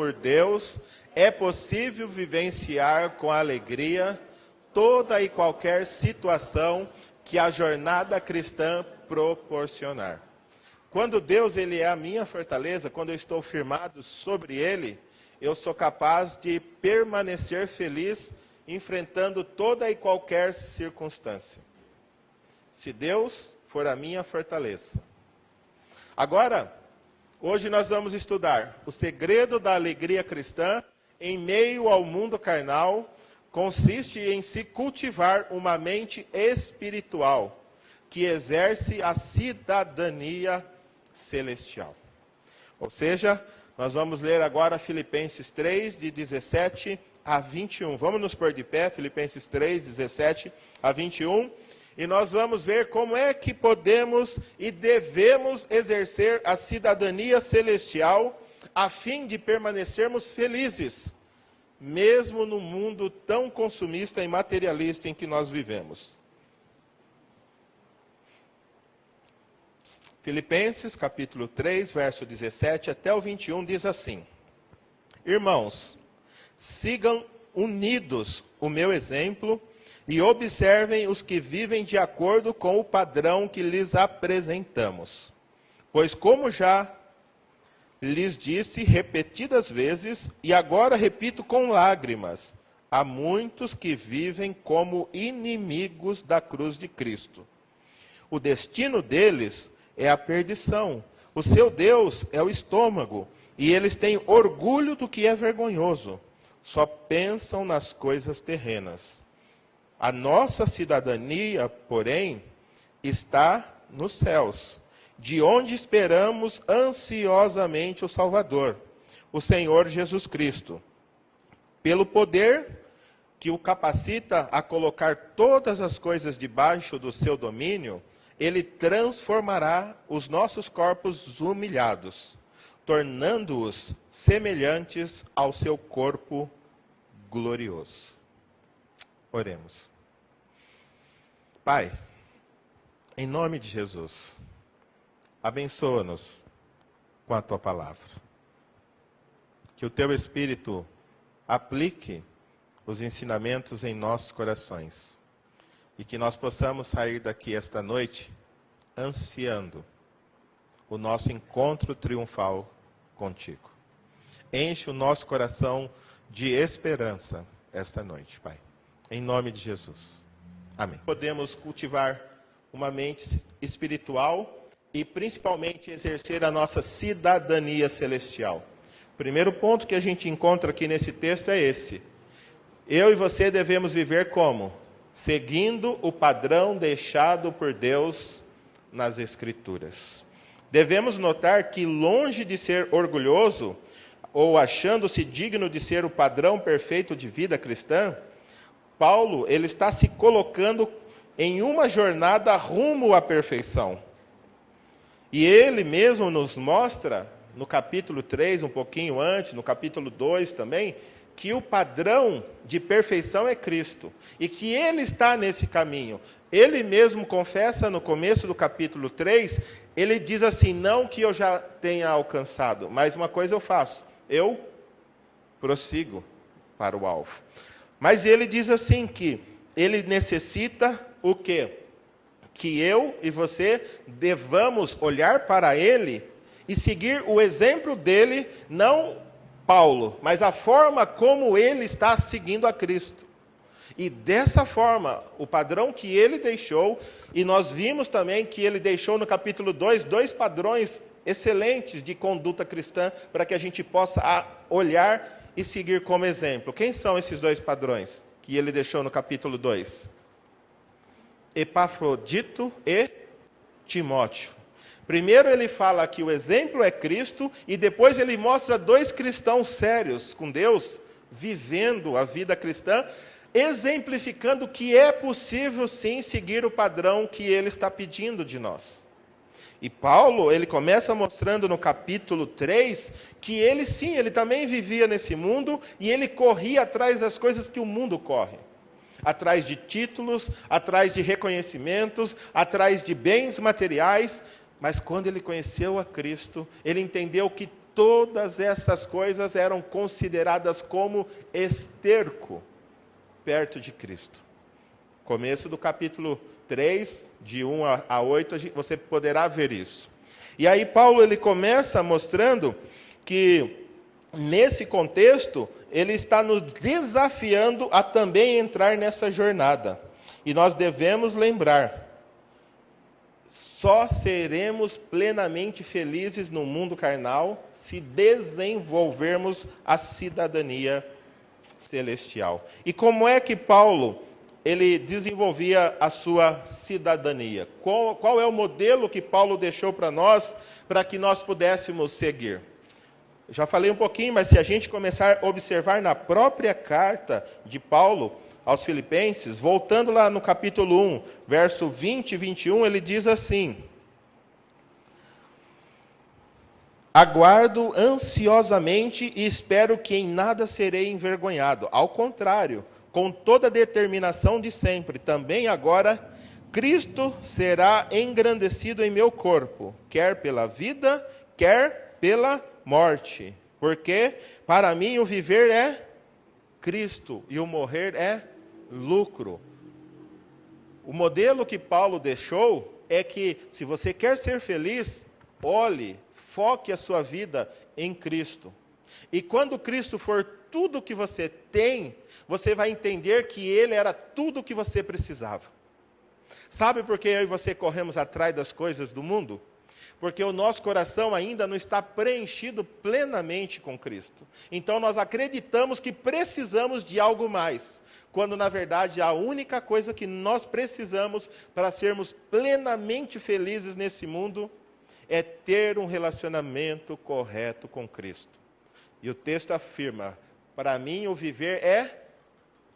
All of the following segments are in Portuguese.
por Deus, é possível vivenciar com alegria toda e qualquer situação que a jornada cristã proporcionar. Quando Deus ele é a minha fortaleza, quando eu estou firmado sobre Ele, eu sou capaz de permanecer feliz enfrentando toda e qualquer circunstância. Se Deus for a minha fortaleza. Agora, hoje nós vamos estudar o segredo da alegria cristã em meio ao mundo carnal, consiste em se cultivar uma mente espiritual que exerce a cidadania celestial. Ou seja, nós vamos ler agora Filipenses 3, de 17 a 21. Vamos nos pôr de pé, Filipenses 3, 17 a 21. E nós vamos ver como é que podemos e devemos exercer a cidadania celestial a fim de permanecermos felizes, mesmo no mundo tão consumista e materialista em que nós vivemos. Filipenses, capítulo 3, verso 17 até o 21, diz assim: Irmãos, sigam unidos o meu exemplo e observem os que vivem de acordo com o padrão que lhes apresentamos. Pois como já lhes disse repetidas vezes, e agora repito com lágrimas, há muitos que vivem como inimigos da cruz de Cristo. O destino deles é a perdição. O seu Deus é o estômago, e eles têm orgulho do que é vergonhoso. Só pensam nas coisas terrenas. A nossa cidadania, porém, está nos céus, de onde esperamos ansiosamente o Salvador, o Senhor Jesus Cristo. Pelo poder que o capacita a colocar todas as coisas debaixo do seu domínio, Ele transformará os nossos corpos humilhados, tornando-os semelhantes ao seu corpo glorioso. Oremos. Pai, em nome de Jesus, abençoa-nos com a Tua palavra. Que o Teu Espírito aplique os ensinamentos em nossos corações. E que nós possamos sair daqui esta noite ansiando o nosso encontro triunfal contigo. Enche o nosso coração de esperança esta noite, Pai. Em nome de Jesus. Amém. Podemos cultivar uma mente espiritual e principalmente exercer a nossa cidadania celestial. O primeiro ponto que a gente encontra aqui nesse texto é esse. Eu e você devemos viver como? Seguindo o padrão deixado por Deus nas Escrituras. Devemos notar que, longe de ser orgulhoso, ou achando-se digno de ser o padrão perfeito de vida cristã, Paulo ele está se colocando em uma jornada rumo à perfeição. E ele mesmo nos mostra, no capítulo 3, um pouquinho antes, no capítulo 2 também, que o padrão de perfeição é Cristo, e que Ele está nesse caminho. Ele mesmo confessa no começo do capítulo 3, ele diz assim, não que eu já tenha alcançado, mas uma coisa eu faço, eu prossigo para o alvo. Mas ele diz assim que ele necessita o quê? Que eu e você devamos olhar para ele e seguir o exemplo dele, não Paulo, mas a forma como ele está seguindo a Cristo. E dessa forma, o padrão que ele deixou, e nós vimos também que ele deixou no capítulo 2, 2 padrões excelentes de conduta cristã, para que a gente possa olhar e seguir como exemplo. Quem são esses 2 padrões que ele deixou no capítulo 2? Epafrodito e Timóteo. Primeiro ele fala que o exemplo é Cristo, e depois ele mostra 2 cristãos sérios com Deus, vivendo a vida cristã, exemplificando que é possível sim seguir o padrão que ele está pedindo de nós. E Paulo, ele começa mostrando no capítulo 3, que ele sim, ele também vivia nesse mundo, e ele corria atrás das coisas que o mundo corre. Atrás de títulos, atrás de reconhecimentos, atrás de bens materiais. Mas quando ele conheceu a Cristo, ele entendeu que todas essas coisas eram consideradas como esterco perto de Cristo. Começo do capítulo 3, de 1 a 8, você poderá ver isso. E aí Paulo ele começa mostrando que, nesse contexto, ele está nos desafiando a também entrar nessa jornada. E nós devemos lembrar, só seremos plenamente felizes no mundo carnal se desenvolvermos a cidadania celestial. E como é que Paulo ele desenvolvia a sua cidadania? Qual é o modelo que Paulo deixou para nós, para que nós pudéssemos seguir? Eu já falei um pouquinho, mas se a gente começar a observar na própria carta de Paulo aos Filipenses, voltando lá no capítulo 1, verso 20 e 21, ele diz assim: aguardo ansiosamente e espero que em nada serei envergonhado. Ao contrário, com toda a determinação de sempre, também agora, Cristo será engrandecido em meu corpo, quer pela vida, quer pela morte. Porque para mim o viver é Cristo e o morrer é lucro. O modelo que Paulo deixou é que, se você quer ser feliz, olhe, foque a sua vida em Cristo. E quando Cristo for tudo o que você tem, você vai entender que Ele era tudo o que você precisava. Sabe por que eu e você corremos atrás das coisas do mundo? Porque o nosso coração ainda não está preenchido plenamente com Cristo. Então nós acreditamos que precisamos de algo mais, quando na verdade a única coisa que nós precisamos para sermos plenamente felizes nesse mundo é ter um relacionamento correto com Cristo. E o texto afirma: para mim o viver é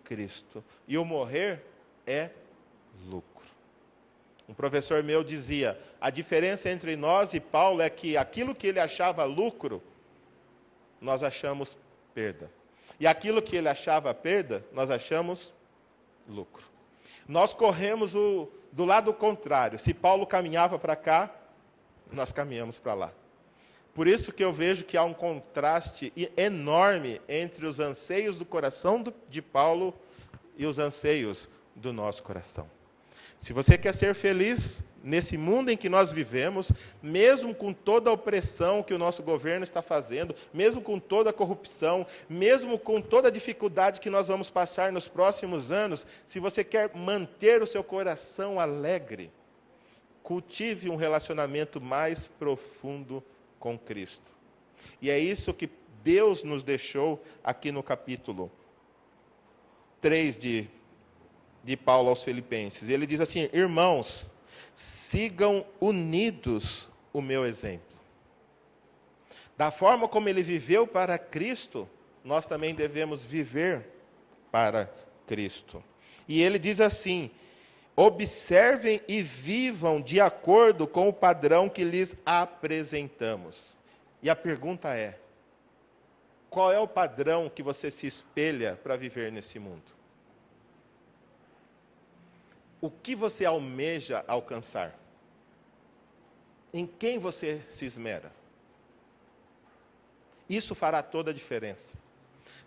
Cristo e o morrer é lucro. Um professor meu dizia, a diferença entre nós e Paulo é que aquilo que ele achava lucro, nós achamos perda. E aquilo que ele achava perda, nós achamos lucro. Nós corremos do lado contrário. Se Paulo caminhava para cá, nós caminhamos para lá. Por isso que eu vejo que há um contraste enorme entre os anseios do coração de Paulo e os anseios do nosso coração. Se você quer ser feliz nesse mundo em que nós vivemos, mesmo com toda a opressão que o nosso governo está fazendo, mesmo com toda a corrupção, mesmo com toda a dificuldade que nós vamos passar nos próximos anos, se você quer manter o seu coração alegre, cultive um relacionamento mais profundo com Cristo. E é isso que Deus nos deixou aqui no capítulo 3 de Paulo aos Filipenses. Ele diz assim: irmãos, sigam unidos o meu exemplo. Da forma como ele viveu para Cristo, nós também devemos viver para Cristo. E ele diz assim: observem e vivam de acordo com o padrão que lhes apresentamos. E a pergunta é: qual é o padrão que você se espelha para viver nesse mundo? O que você almeja alcançar? Em quem você se esmera? Isso fará toda a diferença.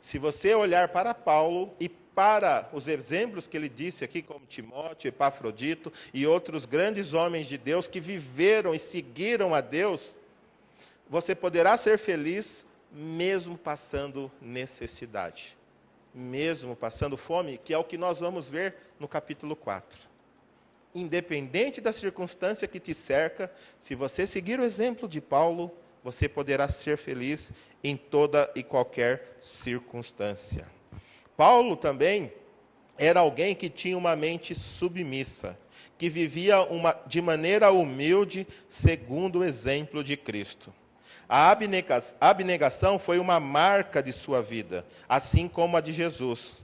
Se você olhar para Paulo e para os exemplos que ele disse aqui, como Timóteo, Epafrodito e outros grandes homens de Deus que viveram e seguiram a Deus, você poderá ser feliz mesmo passando necessidade, mesmo passando fome, que é o que nós vamos ver no capítulo 4. Independente da circunstância que te cerca, se você seguir o exemplo de Paulo, você poderá ser feliz em toda e qualquer circunstância. Paulo também era alguém que tinha uma mente submissa, que vivia de maneira humilde, segundo o exemplo de Cristo. A abnegação foi uma marca de sua vida, assim como a de Jesus.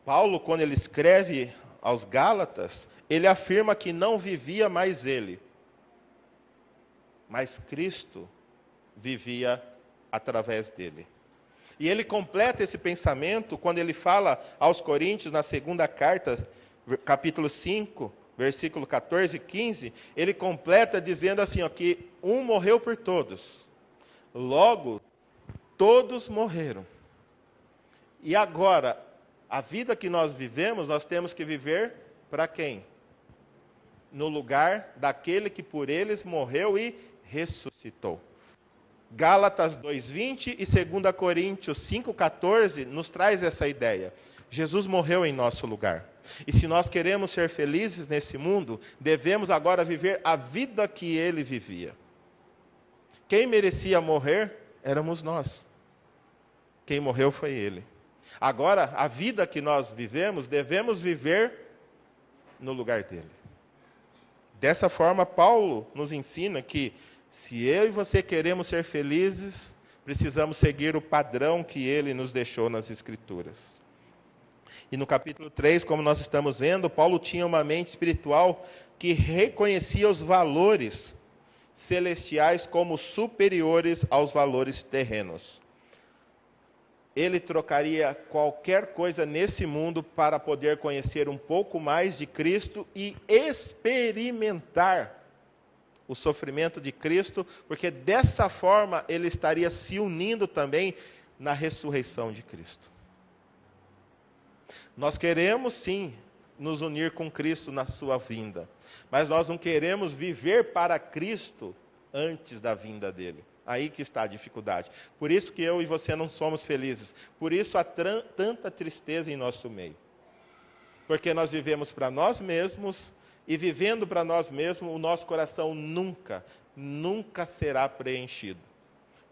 Paulo, quando ele escreve aos Gálatas, ele afirma que não vivia mais ele, mas Cristo vivia através dele. E ele completa esse pensamento quando ele fala aos Coríntios, na segunda carta, capítulo 5, versículo 14 e 15, ele completa dizendo assim, ó, que um morreu por todos, Logo, todos morreram. E agora, a vida que nós vivemos, nós temos que viver para quem? No lugar daquele que por eles morreu e ressuscitou. Gálatas 2:20 e 2 Coríntios 5:14 nos traz essa ideia. Jesus morreu em nosso lugar. E se nós queremos ser felizes nesse mundo, devemos agora viver a vida que ele vivia. Quem merecia morrer éramos nós. Quem morreu foi ele. Agora, a vida que nós vivemos, devemos viver no lugar dele. Dessa forma, Paulo nos ensina que, se eu e você queremos ser felizes, precisamos seguir o padrão que ele nos deixou nas Escrituras. E no capítulo 3, como nós estamos vendo, Paulo tinha uma mente espiritual que reconhecia os valores celestiais como superiores aos valores terrenos. Ele trocaria qualquer coisa nesse mundo para poder conhecer um pouco mais de Cristo e experimentar o sofrimento de Cristo, porque dessa forma ele estaria se unindo também na ressurreição de Cristo. Nós queremos sim nos unir com Cristo na sua vinda, mas nós não queremos viver para Cristo antes da vinda dele. Aí que está a dificuldade. Por isso que eu e você não somos felizes. Por isso há tanta tristeza em nosso meio. Porque nós vivemos para nós mesmos, e vivendo para nós mesmos, o nosso coração nunca será preenchido.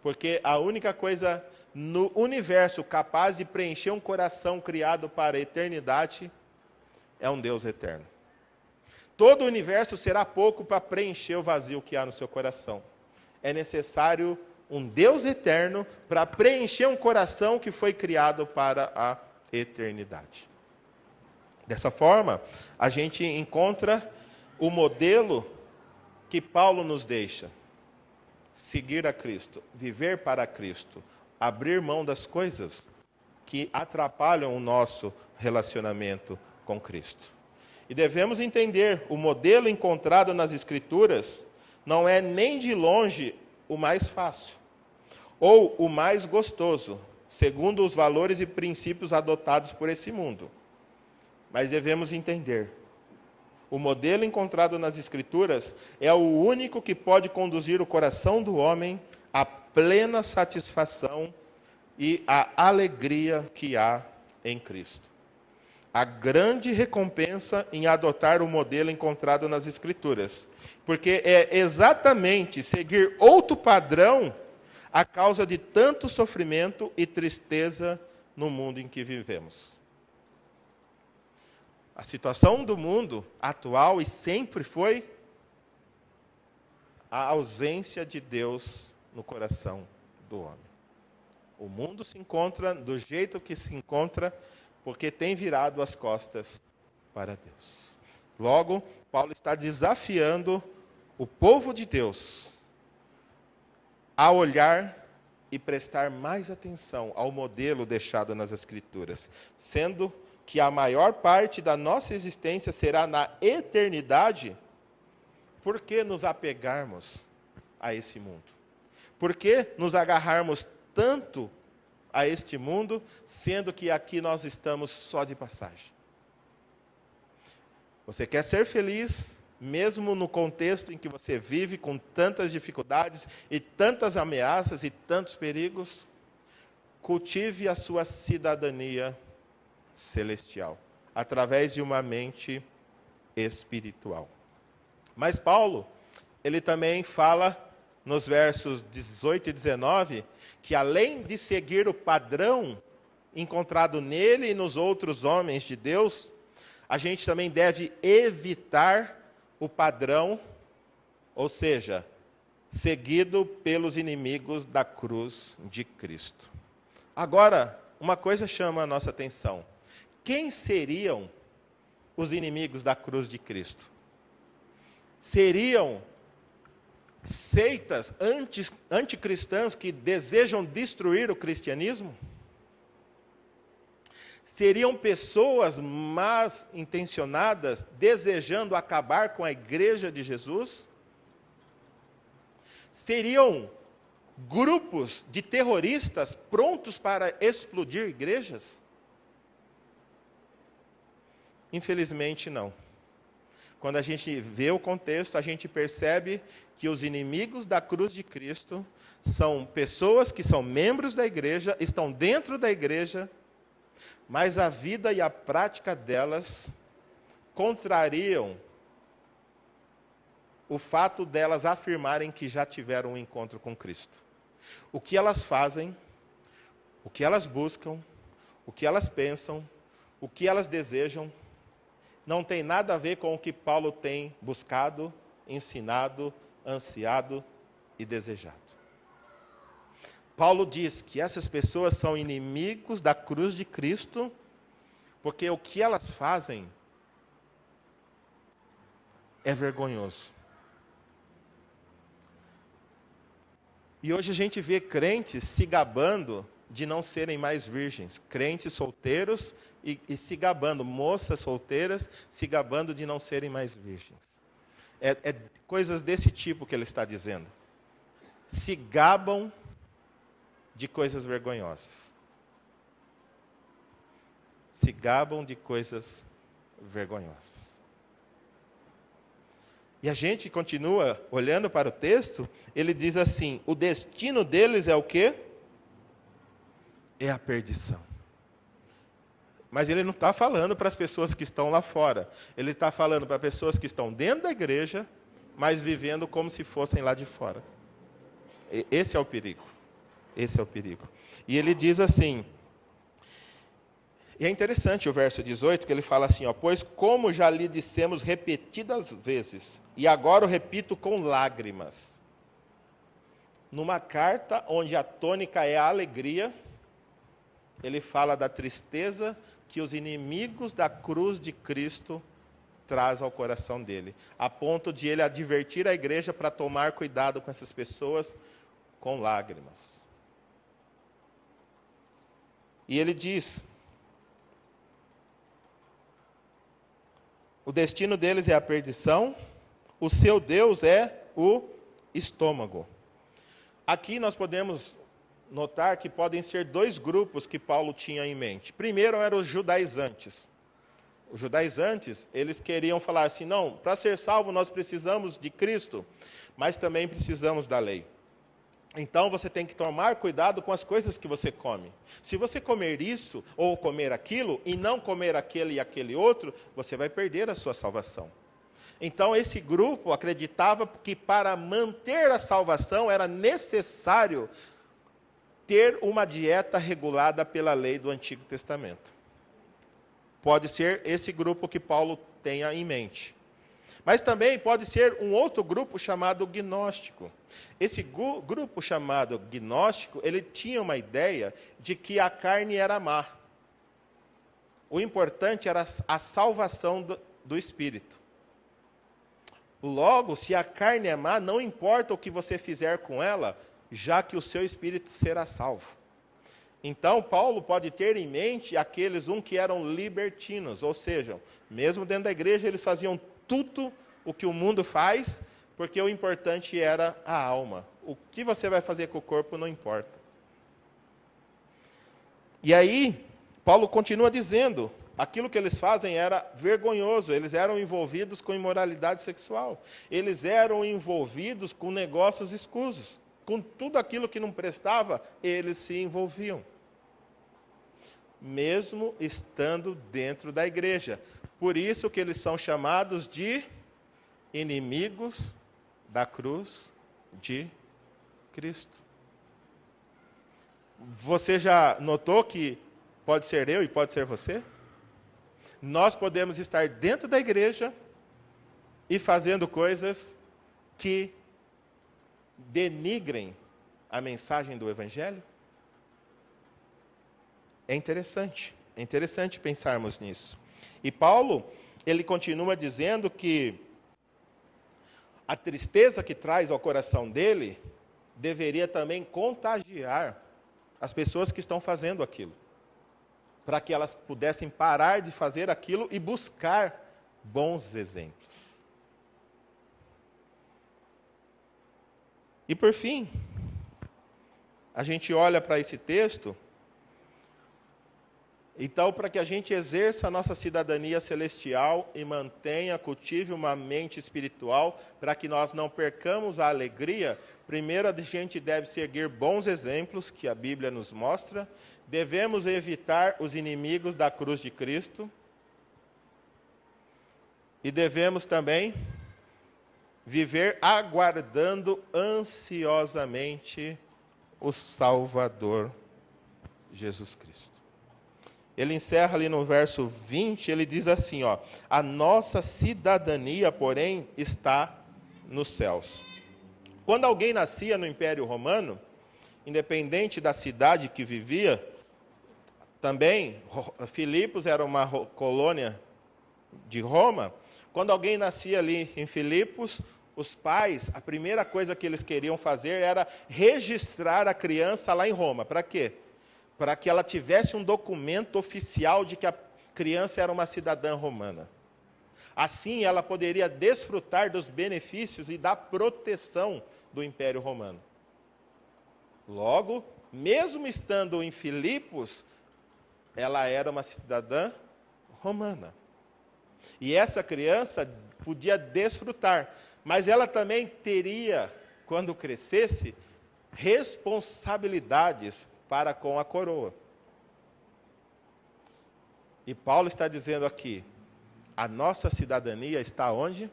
Porque a única coisa no universo capaz de preencher um coração criado para a eternidade é um Deus eterno. Todo o universo será pouco para preencher o vazio que há no seu coração. É necessário um Deus eterno para preencher um coração que foi criado para a eternidade. Dessa forma, a gente encontra o modelo que Paulo nos deixa. Seguir a Cristo, viver para Cristo, abrir mão das coisas que atrapalham o nosso relacionamento com Cristo. E devemos entender, o modelo encontrado nas Escrituras não é nem de longe o mais fácil, ou o mais gostoso, segundo os valores e princípios adotados por esse mundo. Mas devemos entender, o modelo encontrado nas Escrituras é o único que pode conduzir o coração do homem à plena satisfação e à alegria que há em Cristo. A grande recompensa em adotar o modelo encontrado nas Escrituras, porque é exatamente seguir outro padrão a causa de tanto sofrimento e tristeza no mundo em que vivemos. A situação do mundo atual e sempre foi a ausência de Deus no coração do homem. O mundo se encontra do jeito que se encontra porque tem virado as costas para Deus. Logo, Paulo está desafiando o povo de Deus a olhar e prestar mais atenção ao modelo deixado nas Escrituras, sendo que a maior parte da nossa existência será na eternidade. Por que nos apegarmos a esse mundo? Por que nos agarrarmos tanto a este mundo, sendo que aqui nós estamos só de passagem? Você quer ser feliz, mesmo no contexto em que você vive, com tantas dificuldades e tantas ameaças e tantos perigos? Cultive a sua cidadania celestial, através de uma mente espiritual. Mas Paulo, ele também fala nos versos 18 e 19, que além de seguir o padrão encontrado nele e nos outros homens de Deus, a gente também deve evitar o padrão, ou seja, seguido pelos inimigos da cruz de Cristo. Agora, uma coisa chama a nossa atenção. Quem seriam os inimigos da cruz de Cristo? Seriam seitas anticristãs que desejam destruir o cristianismo? Seriam pessoas más intencionadas desejando acabar com a igreja de Jesus? Seriam grupos de terroristas prontos para explodir igrejas? Infelizmente, não. Quando a gente vê o contexto, a gente percebe que os inimigos da cruz de Cristo são pessoas que são membros da igreja, estão dentro da igreja, mas a vida e a prática delas contrariam o fato delas afirmarem que já tiveram um encontro com Cristo. O que elas fazem, o que elas buscam, o que elas pensam, o que elas desejam, não tem nada a ver com o que Paulo tem buscado, ensinado, ansiado e desejado. Paulo diz que essas pessoas são inimigos da cruz de Cristo, porque o que elas fazem é vergonhoso. E hoje a gente vê crentes se gabando de não serem mais virgens, crentes solteiros e se gabando, moças solteiras se gabando de não serem mais virgens. É coisas desse tipo que ele está dizendo. Se gabam de coisas vergonhosas. Se gabam de coisas vergonhosas. E a gente continua olhando para o texto, ele diz assim, o destino deles é o quê? É a perdição. Mas ele não está falando para as pessoas que estão lá fora. Ele está falando para pessoas que estão dentro da igreja, mas vivendo como se fossem lá de fora. Esse é o perigo. Esse é o perigo. E ele diz assim, e é interessante o verso 18, que ele fala assim, ó, pois como já lhe dissemos repetidas vezes, e agora o repito com lágrimas. Numa carta onde a tônica é a alegria, ele fala da tristeza que os inimigos da cruz de Cristo traz ao coração dele, a ponto de ele advertir a igreja para tomar cuidado com essas pessoas com lágrimas. E ele diz, o destino deles é a perdição, o seu Deus é o estômago. Aqui nós podemos notar que podem ser dois grupos que Paulo tinha em mente. Primeiro eram os judaizantes. Os judaizantes, eles queriam falar assim, não, para ser salvo nós precisamos de Cristo, mas também precisamos da lei. Então você tem que tomar cuidado com as coisas que você come. Se você comer isso ou comer aquilo e não comer aquele e aquele outro, você vai perder a sua salvação. Então esse grupo acreditava que para manter a salvação era necessário ter uma dieta regulada pela lei do Antigo Testamento. Pode ser esse grupo que Paulo tenha em mente. Mas também pode ser um outro grupo chamado gnóstico. Esse grupo chamado gnóstico, ele tinha uma ideia de que a carne era má. O importante era a salvação do espírito. Logo, se a carne é má, não importa o que você fizer com ela, já que o seu espírito será salvo. Então, Paulo pode ter em mente aqueles que eram libertinos, ou seja, mesmo dentro da igreja, eles faziam tudo o que o mundo faz, porque o importante era a alma. O que você vai fazer com o corpo não importa. E aí, Paulo continua dizendo, aquilo que eles fazem era vergonhoso, eles eram envolvidos com imoralidade sexual, eles eram envolvidos com negócios escusos, com tudo aquilo que não prestava, eles se envolviam. Mesmo estando dentro da igreja. Por isso que eles são chamados de inimigos da cruz de Cristo. Você já notou que pode ser eu e pode ser você? Nós podemos estar dentro da igreja e fazendo coisas que denigrem a mensagem do Evangelho? É interessante pensarmos nisso. E Paulo, ele continua dizendo que a tristeza que traz ao coração dele deveria também contagiar as pessoas que estão fazendo aquilo, para que elas pudessem parar de fazer aquilo e buscar bons exemplos. E por fim, a gente olha para esse texto, então, para que a gente exerça a nossa cidadania celestial e mantenha, cultive uma mente espiritual, para que nós não percamos a alegria, primeiro a gente deve seguir bons exemplos que a Bíblia nos mostra, devemos evitar os inimigos da cruz de Cristo, e devemos também viver aguardando ansiosamente o Salvador Jesus Cristo. Ele encerra ali no verso 20, ele diz assim, ó, a nossa cidadania, porém, está nos céus. Quando alguém nascia no Império Romano, independente da cidade que vivia, também, Filipos era uma colônia de Roma, quando alguém nascia ali em Filipos, os pais, a primeira coisa que eles queriam fazer era registrar a criança lá em Roma. Para quê? Para que ela tivesse um documento oficial de que a criança era uma cidadã romana. Assim, ela poderia desfrutar dos benefícios e da proteção do Império Romano. Logo, mesmo estando em Filipos, ela era uma cidadã romana. E essa criança podia desfrutar, mas ela também teria, quando crescesse, responsabilidades para com a coroa. E Paulo está dizendo aqui, a nossa cidadania está onde?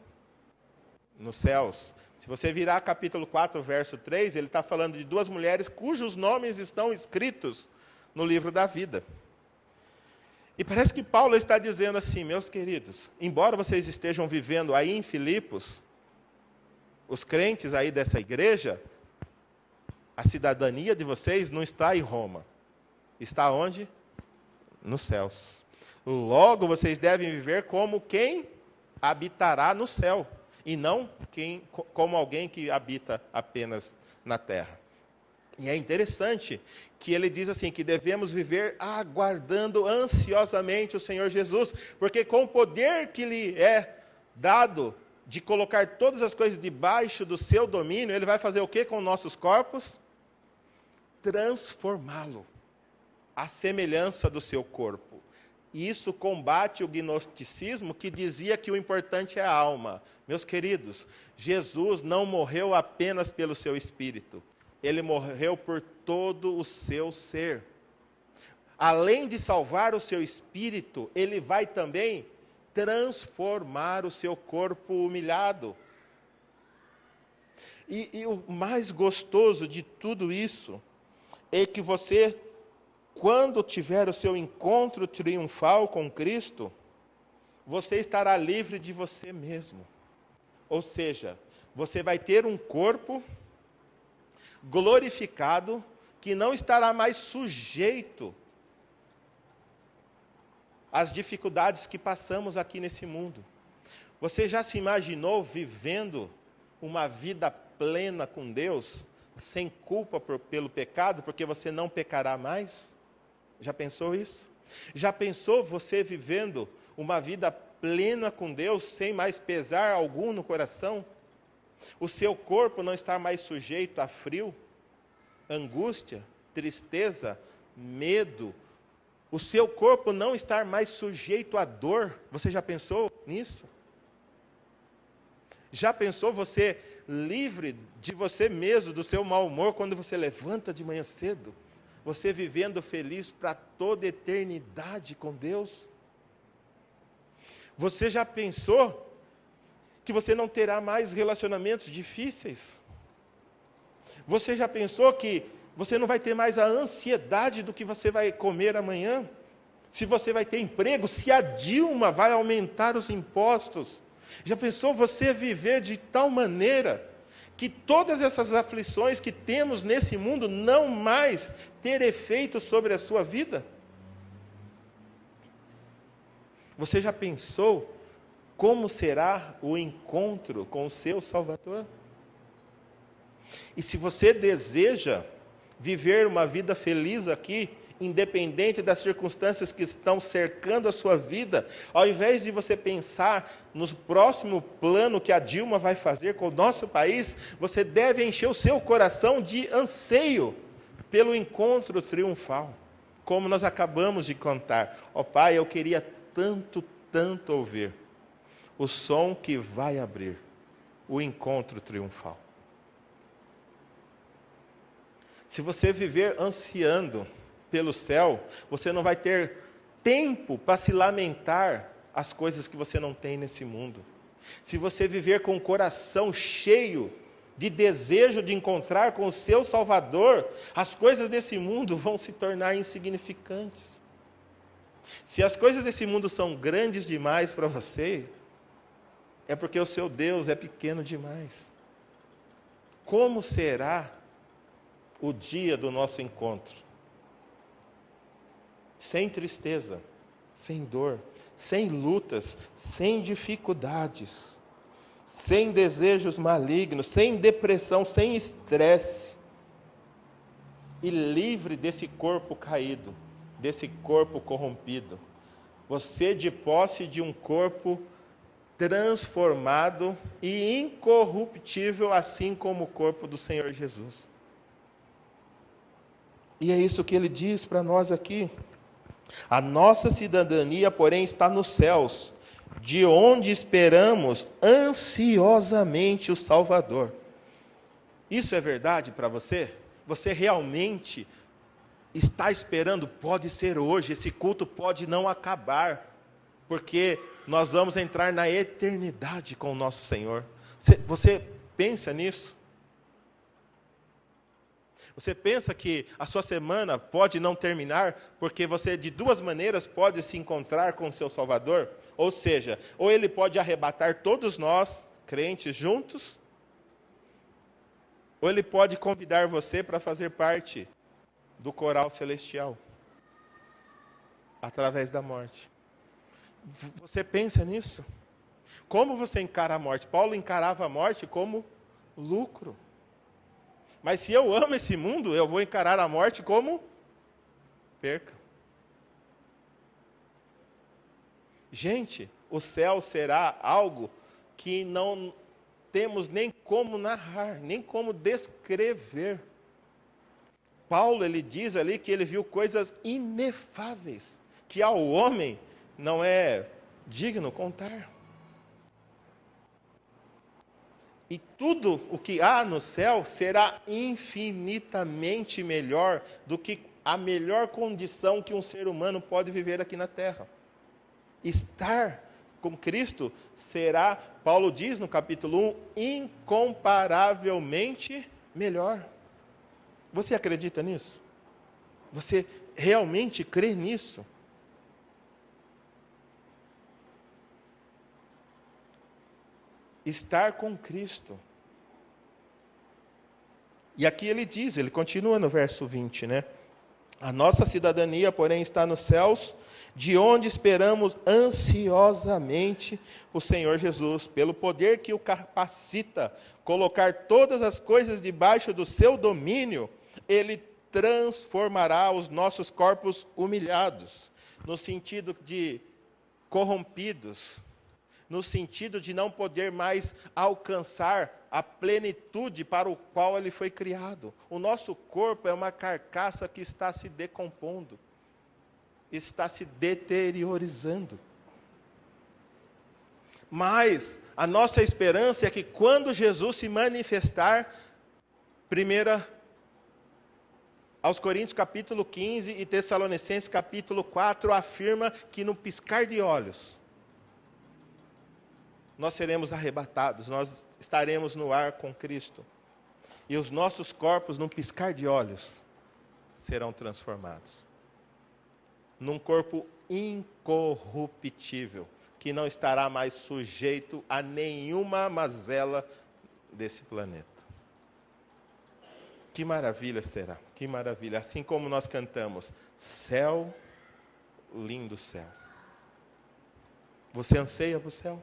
Nos céus. Se você virar capítulo 4, verso 3, ele está falando de duas mulheres cujos nomes estão escritos no livro da vida. E parece que Paulo está dizendo assim, meus queridos, embora vocês estejam vivendo aí em Filipos, os crentes aí dessa igreja, a cidadania de vocês não está em Roma. Está onde? Nos céus. Logo, vocês devem viver como quem habitará no céu, e não como alguém que habita apenas na terra. E é interessante que ele diz assim, que devemos viver aguardando ansiosamente o Senhor Jesus, porque com o poder que lhe é dado de colocar todas as coisas debaixo do seu domínio, ele vai fazer o que com nossos corpos? Transformá-lo à semelhança do seu corpo. E isso combate o gnosticismo que dizia que o importante é a alma. Meus queridos, Jesus não morreu apenas pelo seu espírito. Ele morreu por todo o seu ser. Além de salvar o seu espírito, ele vai também transformar o seu corpo humilhado. E o mais gostoso de tudo isso é que você, quando tiver o seu encontro triunfal com Cristo, você estará livre de você mesmo. Ou seja, você vai ter um corpo glorificado, que não estará mais sujeito às dificuldades que passamos aqui nesse mundo. Você já se imaginou vivendo uma vida plena com Deus, sem culpa pelo pecado, porque você não pecará mais? Já pensou isso? Já pensou você vivendo uma vida plena com Deus, sem mais pesar algum no coração? O seu corpo não está mais sujeito a frio, angústia, tristeza, medo. O seu corpo não estar mais sujeito à dor. Você já pensou nisso? Já pensou você livre de você mesmo, do seu mau humor, quando você levanta de manhã cedo? Você vivendo feliz para toda a eternidade com Deus? Você já pensou que você não terá mais relacionamentos difíceis? Você já pensou que você não vai ter mais a ansiedade do que você vai comer amanhã? Se você vai ter emprego, se a Dilma vai aumentar os impostos? Já pensou você viver de tal maneira que todas essas aflições que temos nesse mundo não mais ter efeito sobre a sua vida? Você já pensou como será o encontro com o seu Salvador? E se você deseja viver uma vida feliz aqui, independente das circunstâncias que estão cercando a sua vida, ao invés de você pensar no próximo plano que a Dilma vai fazer com o nosso país, você deve encher o seu coração de anseio pelo encontro triunfal, como nós acabamos de cantar. Ó Pai, eu queria tanto, tanto ouvir o som que vai abrir o encontro triunfal. Se você viver ansiando pelo céu, você não vai ter tempo para se lamentar as coisas que você não tem nesse mundo. Se você viver com o coração cheio de desejo de encontrar com o seu Salvador, as coisas desse mundo vão se tornar insignificantes. Se as coisas desse mundo são grandes demais para você, é porque o seu Deus é pequeno demais. Como será o dia do nosso encontro? Sem tristeza, sem dor, sem lutas, sem dificuldades, sem desejos malignos, sem depressão, sem estresse, e livre desse corpo caído, desse corpo corrompido. Você de posse de um corpo transformado e incorruptível, assim como o corpo do Senhor Jesus. E é isso que ele diz para nós aqui. A nossa cidadania, porém, está nos céus, de onde esperamos ansiosamente o Salvador. Isso é verdade para você? Você realmente está esperando? Pode ser hoje, esse culto pode não acabar, porque nós vamos entrar na eternidade com o nosso Senhor. Você pensa nisso? Você pensa que a sua semana pode não terminar, porque você de duas maneiras pode se encontrar com o seu Salvador? Ou seja, ou ele pode arrebatar todos nós, crentes, juntos, ou ele pode convidar você para fazer parte do coral celestial, através da morte. Você pensa nisso? Como você encara a morte? Paulo encarava a morte como lucro. Mas se eu amo esse mundo, eu vou encarar a morte como perca. Gente, o céu será algo que não temos nem como narrar, nem como descrever. Paulo, ele diz ali que ele viu coisas inefáveis, que ao homem não é digno contar. E tudo o que há no céu será infinitamente melhor do que a melhor condição que um ser humano pode viver aqui na terra. Estar com Cristo será, Paulo diz no capítulo 1, incomparavelmente melhor. Você acredita nisso? Você realmente crê nisso? Estar com Cristo. E aqui ele diz, ele continua no verso 20, né? A nossa cidadania, porém, está nos céus, de onde esperamos ansiosamente o Senhor Jesus, pelo poder que o capacita colocar todas as coisas debaixo do seu domínio, ele transformará os nossos corpos humilhados, no sentido de corrompidos, no sentido de não poder mais alcançar a plenitude para o qual ele foi criado. O nosso corpo é uma carcaça que está se decompondo, está se deteriorizando. Mas a nossa esperança é que quando Jesus se manifestar, 1 aos Coríntios capítulo 15 e Tessalonicenses capítulo 4 afirma que no piscar de olhos, nós seremos arrebatados, nós estaremos no ar com Cristo. E os nossos corpos, num piscar de olhos, serão transformados. Num corpo incorruptível, que não estará mais sujeito a nenhuma mazela desse planeta. Que maravilha será, que maravilha. Assim como nós cantamos, céu, lindo céu. Você anseia para o céu?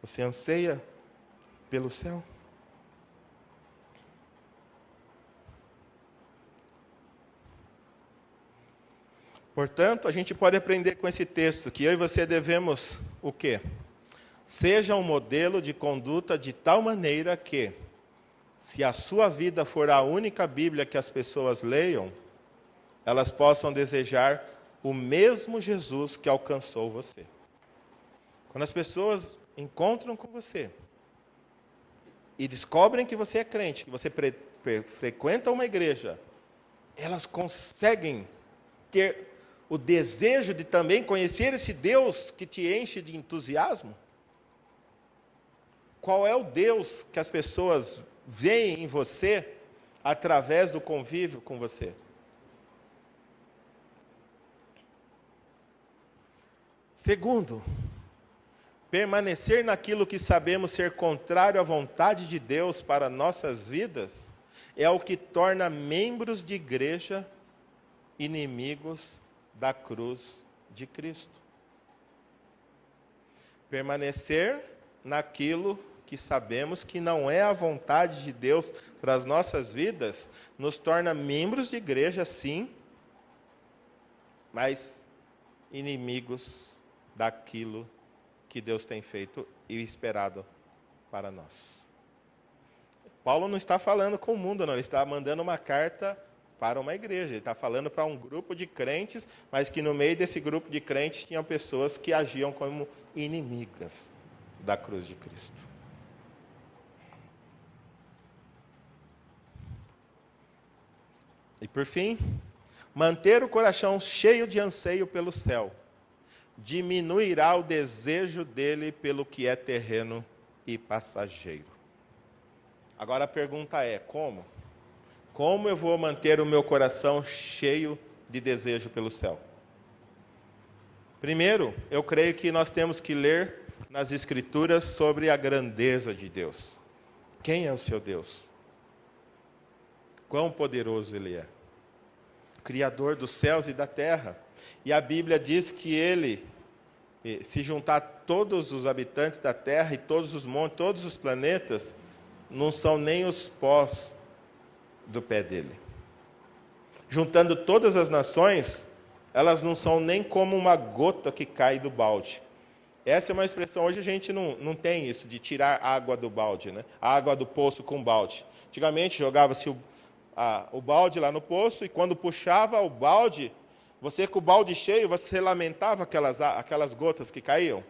Você anseia pelo céu? Portanto, a gente pode aprender com esse texto que eu e você devemos o quê? Seja um modelo de conduta de tal maneira que, se a sua vida for a única Bíblia que as pessoas leiam, elas possam desejar o mesmo Jesus que alcançou você. Quando as pessoas encontram com você e descobrem que você é crente, que você frequenta uma igreja, elas conseguem ter o desejo de também conhecer esse Deus que te enche de entusiasmo? Qual é o Deus que as pessoas veem em você através do convívio com você? Segundo, permanecer naquilo que sabemos ser contrário à vontade de Deus para nossas vidas é o que torna membros de igreja inimigos da cruz de Cristo. Permanecer naquilo que sabemos que não é a vontade de Deus para as nossas vidas nos torna membros de igreja, sim, mas inimigos daquilo que Deus tem feito e esperado para nós. Paulo não está falando com o mundo, não. Ele está mandando uma carta para uma igreja. Ele está falando para um grupo de crentes, mas que no meio desse grupo de crentes tinham pessoas que agiam como inimigas da cruz de Cristo. E por fim, manter o coração cheio de anseio pelo céu diminuirá o desejo dele pelo que é terreno e passageiro. Agora a pergunta é, como? Como eu vou manter o meu coração cheio de desejo pelo céu? Primeiro, eu creio que nós temos que ler nas Escrituras sobre a grandeza de Deus. Quem é o seu Deus? Quão poderoso Ele é. Criador dos céus e da terra. E a Bíblia diz que Ele, se juntar todos os habitantes da terra e todos os montes, todos os planetas, não são nem os pós do pé dele. Juntando todas as nações, elas não são nem como uma gota que cai do balde. Essa é uma expressão, hoje a gente não tem isso, de tirar água do balde, né? A água do poço com balde. Antigamente jogava-se o balde lá no poço, e quando puxava o balde, você com o balde cheio, você lamentava aquelas gotas que caíam.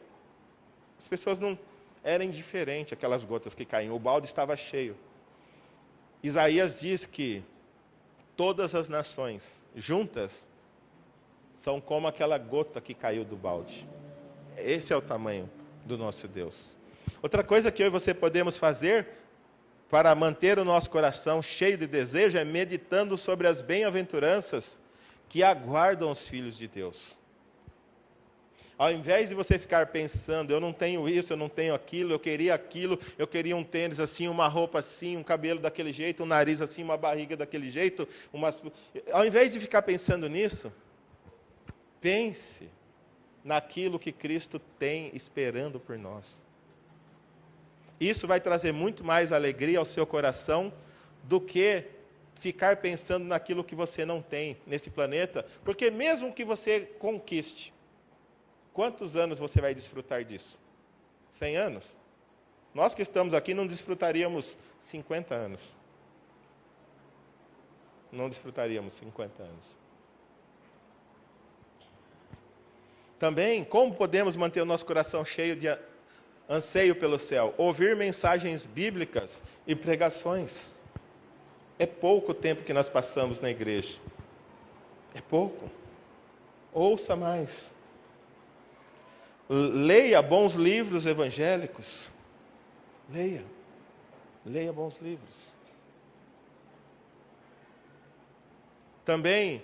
As pessoas não eram indiferentes àquelas gotas que caíam, o balde estava cheio. Isaías diz que todas as nações juntas são como aquela gota que caiu do balde. Esse é o tamanho do nosso Deus. Outra coisa que eu e você podemos fazer para manter o nosso coração cheio de desejo é meditando sobre as bem-aventuranças que aguardam os filhos de Deus. Ao invés de você ficar pensando, eu não tenho isso, eu não tenho aquilo, eu queria um tênis assim, uma roupa assim, um cabelo daquele jeito, um nariz assim, uma barriga daquele jeito. Ao invés de ficar pensando nisso, pense naquilo que Cristo tem esperando por nós. Isso vai trazer muito mais alegria ao seu coração do que ficar pensando naquilo que você não tem nesse planeta, porque mesmo que você conquiste, quantos anos você vai desfrutar disso? 100 anos? Nós que estamos aqui não desfrutaríamos 50 anos. Não desfrutaríamos 50 anos. Também, como podemos manter o nosso coração cheio de anseio pelo céu? Ouvir mensagens bíblicas e pregações. É pouco tempo que nós passamos na igreja. É pouco. Ouça mais. Leia bons livros evangélicos. Leia. Leia bons livros. Também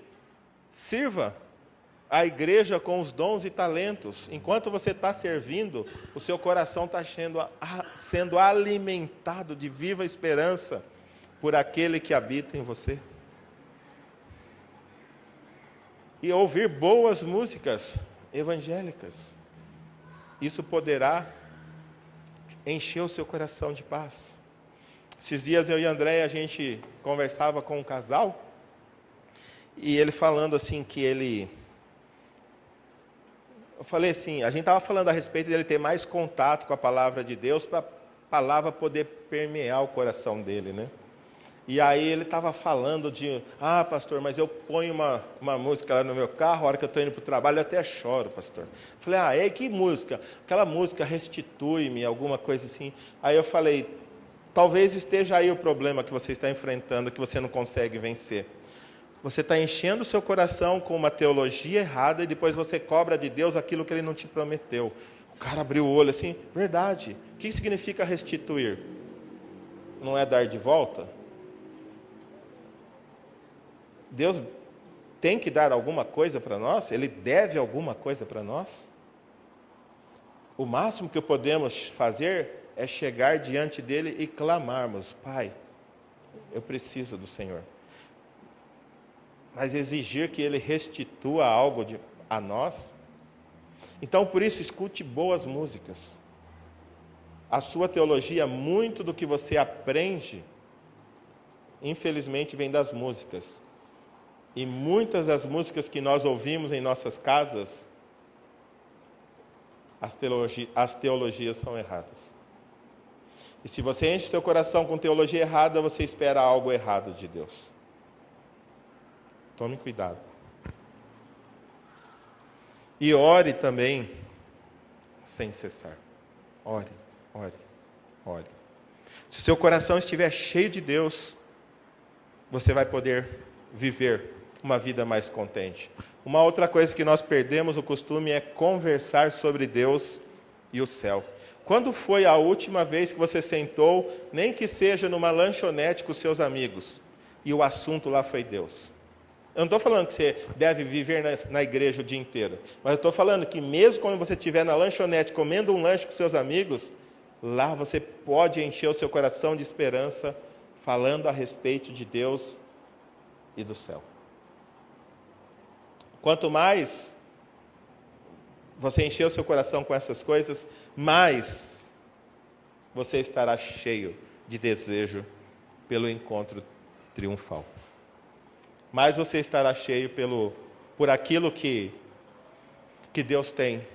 sirva a igreja com os dons e talentos. Enquanto você está servindo, o seu coração está sendo alimentado de viva esperança por aquele que habita em você. E ouvir boas músicas evangélicas. Isso poderá encher o seu coração de paz. Esses dias eu e André, a gente conversava com um casal, e ele falando assim que ele... Eu falei assim, a gente estava falando a respeito dele ter mais contato com a palavra de Deus, para a palavra poder permear o coração dele, né? E aí ele estava falando de, pastor, mas eu ponho uma música lá no meu carro, a hora que eu estou indo para o trabalho, eu até choro, pastor. Falei, que música? Aquela música Restitui-me, alguma coisa assim. Aí eu falei, talvez esteja aí o problema que você está enfrentando, que você não consegue vencer. Você está enchendo o seu coração com uma teologia errada e depois você cobra de Deus aquilo que Ele não te prometeu. O cara abriu o olho assim, verdade. O que significa restituir? Não é dar de volta? Deus tem que dar alguma coisa para nós? Ele deve alguma coisa para nós? O máximo que podemos fazer é chegar diante dele e clamarmos, Pai, eu preciso do Senhor. Mas exigir que ele restitua algo a nós? Então, por isso, escute boas músicas. A sua teologia, muito do que você aprende, infelizmente, vem das músicas. E muitas das músicas que nós ouvimos em nossas casas, as teologias são erradas. E se você enche seu coração com teologia errada, você espera algo errado de Deus. Tome cuidado. E ore também, sem cessar. Ore, ore, ore. Se o seu coração estiver cheio de Deus, você vai poder viver uma vida mais contente. Uma outra coisa que nós perdemos o costume é conversar sobre Deus e o céu. Quando foi a última vez que você sentou, nem que seja numa lanchonete com seus amigos, e o assunto lá foi Deus? Eu não estou falando que você deve viver na igreja o dia inteiro, mas eu estou falando que mesmo quando você estiver na lanchonete comendo um lanche com seus amigos, lá você pode encher o seu coração de esperança, falando a respeito de Deus e do céu. Quanto mais você encher o seu coração com essas coisas, mais você estará cheio de desejo pelo encontro triunfal. Mais você estará cheio por aquilo que Deus tem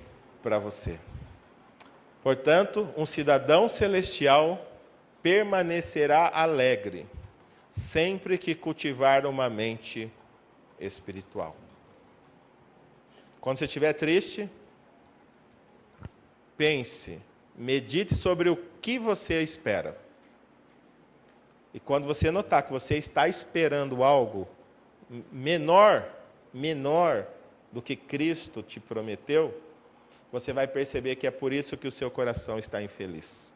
para você. Portanto, um cidadão celestial permanecerá alegre sempre que cultivar uma mente espiritual. Quando você estiver triste, pense, medite sobre o que você espera. E quando você notar que você está esperando algo menor do que Cristo te prometeu, você vai perceber que é por isso que o seu coração está infeliz.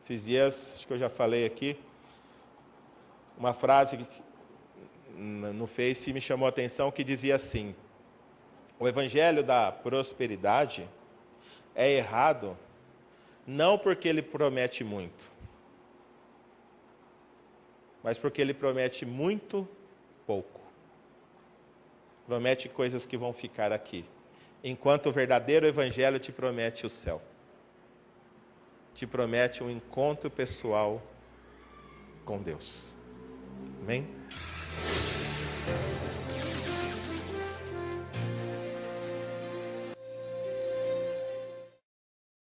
Esses dias, acho que eu já falei aqui, uma frase no Face me chamou a atenção, que dizia assim: o evangelho da prosperidade é errado não porque ele promete muito, mas porque ele promete muito pouco. Promete coisas que vão ficar aqui, enquanto o verdadeiro evangelho te promete o céu. Te promete um encontro pessoal com Deus. Amém?